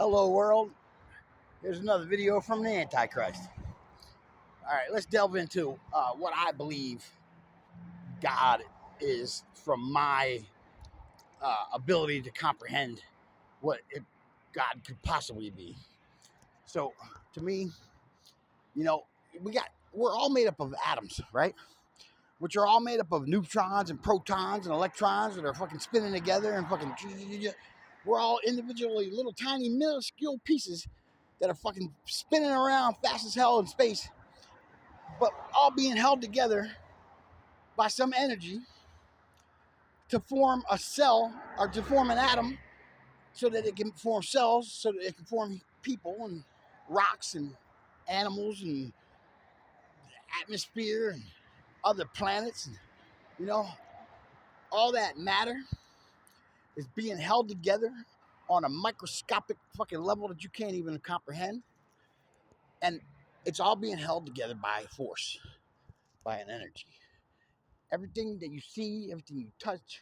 Hello world, here's another video from the Antichrist. Alright, let's delve into what I believe God is from my ability to comprehend what God could possibly be. So, to me, you know, we're all made up of atoms, right? Which are all made up of neutrons and protons and electrons that are fucking spinning together and fucking... We're all individually little tiny minuscule pieces that are fucking spinning around fast as hell in space, but all being held together by some energy to form a cell or to form an atom so that it can form cells, so that it can form people and rocks and animals and atmosphere and other planets. And, you know, all that matter is being held together on a microscopic fucking level that you can't even comprehend. And it's all being held together by force, by an energy. Everything that you see, everything you touch,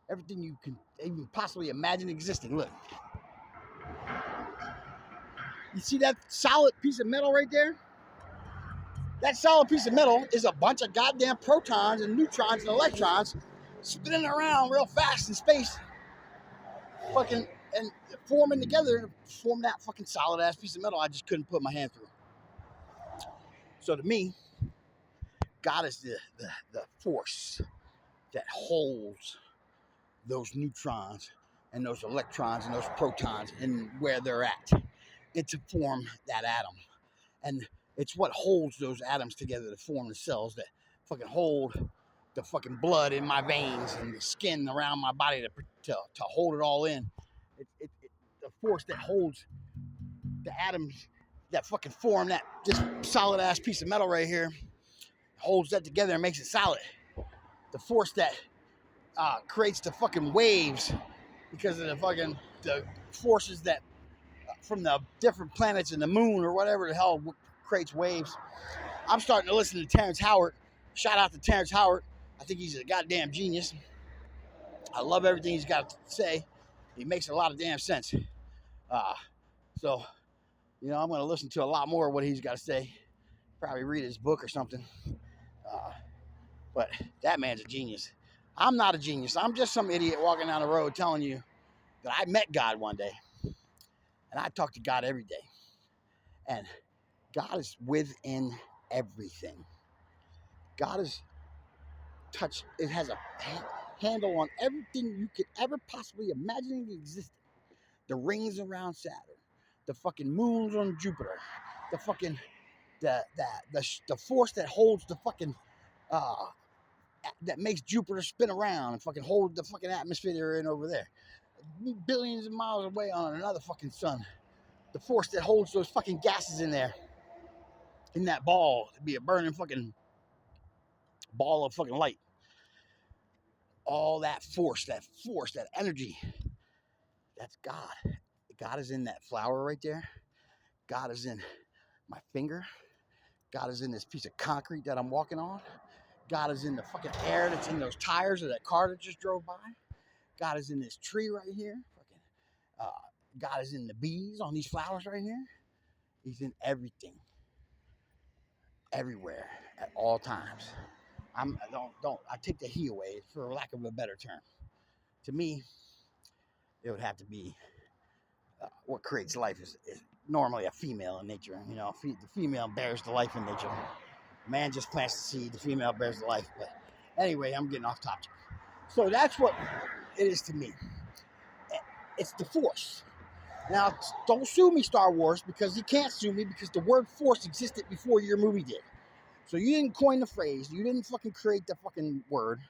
everything you can even possibly imagine existing. Look, you see that solid piece of metal right there? That solid piece of metal is a bunch of goddamn protons and neutrons and electrons spinning around real fast in space, fucking, and forming together to form that fucking solid ass piece of metal I just couldn't put my hand through. So to me, God is the force that holds those neutrons and those electrons and those protons and where they're at and to form that atom. And it's what holds those atoms together to form the cells that fucking hold the fucking blood in my veins and the skin around my body to hold it all in. The force that holds the atoms that fucking form that this solid ass piece of metal right here, holds that together and makes it solid. The force that creates the fucking waves because of the forces that from the different planets and the moon or whatever the hell creates waves. I'm starting to listen to Terrence Howard. Shout out to Terrence Howard. I think he's a goddamn genius. I love everything he's got to say. He makes a lot of damn sense. So, I'm going to listen to a lot more of what he's got to say. Probably read his book or something. But that man's a genius. I'm not a genius. I'm just some idiot walking down the road telling you that I met God one day. And I talk to God every day. And God is within everything. God is touched. It has a handle on everything you could ever possibly imagine existing. The rings around Saturn, the fucking moons on Jupiter, the fucking the force that holds the fucking that makes Jupiter spin around and fucking hold the fucking atmosphere they're in over there. Billions of miles away on another fucking sun. The force that holds those fucking gases in there. In that ball. It'd be a burning fucking ball of fucking light. All that force, that energy. That's God. God is in that flower right there. God is in my finger. God is in this piece of concrete that I'm walking on. God is in the fucking air that's in those tires of that car that just drove by. God is in this tree right here. God is in the bees on these flowers right here. He's in everything, everywhere, at all times. I take the he away for lack of a better term. To me, it would have to be what creates life is normally a female in nature. The female bears the life in nature. Man just plants the seed. The female bears the life. But anyway, I'm getting off topic. So that's what it is to me. It's the force. Now, don't sue me, Star Wars, because you can't sue me because the word force existed before your movie did. So you didn't coin the phrase. You didn't fucking create the fucking word.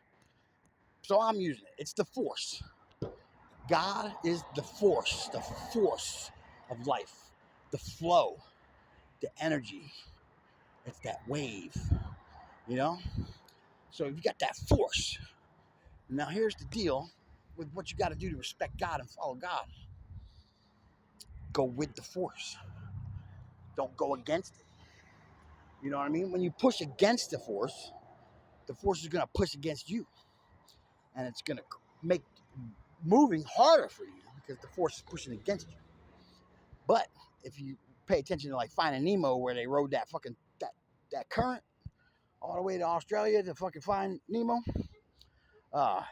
So I'm using it. It's the force. God is the force of life, the flow, the energy. It's that wave, So you got that force. Now here's the deal with what you got to do to respect God and follow God. Go with the force. Don't go against it. You know what I mean? When you push against the force is going to push against you. And it's going to make moving harder for you because the force is pushing against you. But if you pay attention to like Finding Nemo, where they rode that fucking that current all the way to Australia to fucking find Nemo, uh,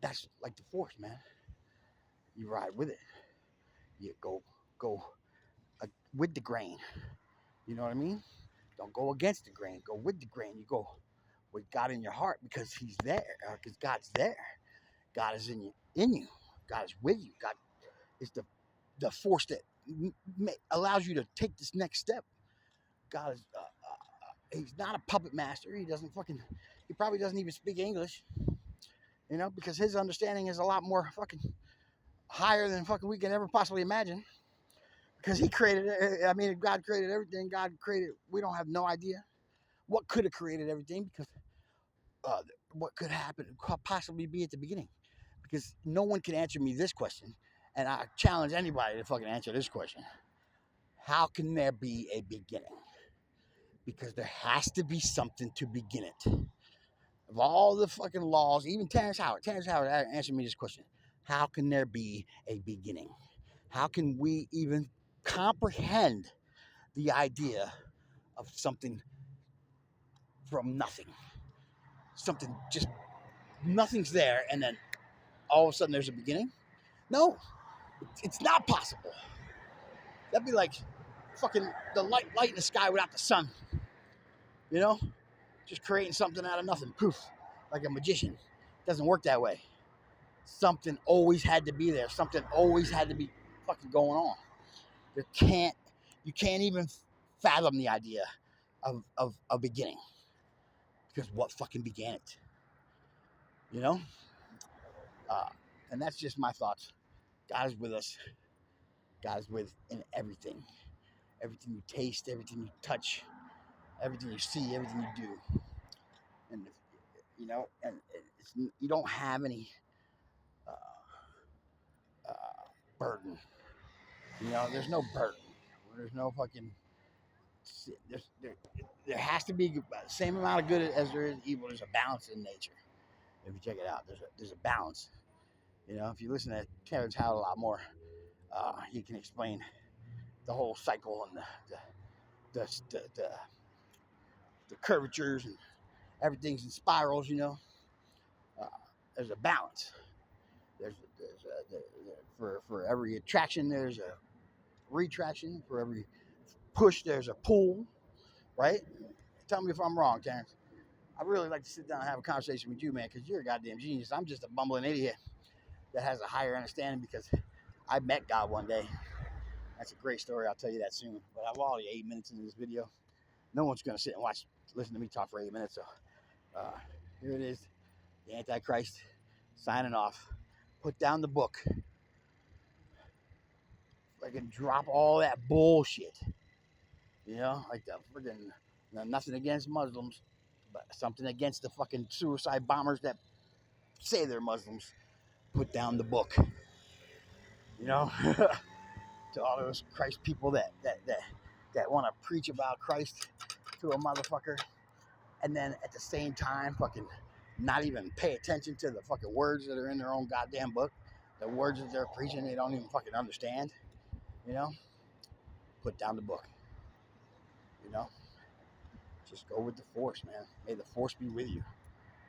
that's like the Force, man. You ride with it. You go with the grain. You know what I mean? Don't go against the grain. Go with the grain. You go with God in your heart because He's there. Because God's there. God is in you. God is with you. God is the force that allows you to take this next step. God is. He's not a puppet master. He doesn't fucking. He probably doesn't even speak English. You know, because his understanding is a lot more fucking higher than fucking we can ever possibly imagine. Because he created it. I mean, if God created everything, God created. We don't have no idea what could have created everything because what could happen could possibly be at the beginning. Because no one can answer me this question, and I challenge anybody to fucking answer this question: how can there be a beginning? Because there has to be something to begin it. Of all the fucking laws, even Terrence Howard answered me this question: how can there be a beginning? How can we even comprehend the idea of something from nothing? Something just nothing's there, and then all of a sudden there's a beginning? No, it's not possible. That'd be like fucking the light in the sky without the sun. You know, just creating something out of nothing. Poof, like a magician. Doesn't work that way. Something always had to be there. Something always had to be fucking going on. You can't even fathom the idea of a beginning, because what fucking began it? You know, and that's just my thoughts. God is with us. God is with in everything. Everything you taste, everything you touch, everything you see, everything you do. And you know, and you don't have any uh, uh, burden. You know, there's no burden. There's no fucking. There has to be the same amount of good as there is evil. There's a balance in nature. If you check it out, there's a balance. You know, if you listen to Terrence Howard a lot more, he can explain the whole cycle and the curvatures and everything's in spirals. You know, uh, there's a balance. For every attraction, there's a retraction. For every push, there's a pull. Right? Tell me if I'm wrong, Terrence. I'd really like to sit down and have a conversation with you, man, because you're a goddamn genius. I'm just a bumbling idiot that has a higher understanding because I met God one day. That's a great story. I'll tell you that soon. But I'm already 8 minutes into this video. No one's going to sit and listen to me talk for 8 minutes. So here it is. The Antichrist signing off. Put down the book. I can drop all that bullshit. You know, like the friggin' nothing against Muslims, but something against the fucking suicide bombers that say they're Muslims. Put down the book. You know, to all those Christ people that want to preach about Christ to a motherfucker, and then at the same time fucking not even pay attention to the fucking words that are in their own goddamn book. The words that they're preaching, they don't even fucking understand. You know, put down the book. You know, just go with the force, man. May the force be with you.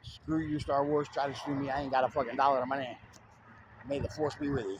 Screw you, Star Wars. Try to screw me. I ain't got a fucking dollar in my name. May the force be with you.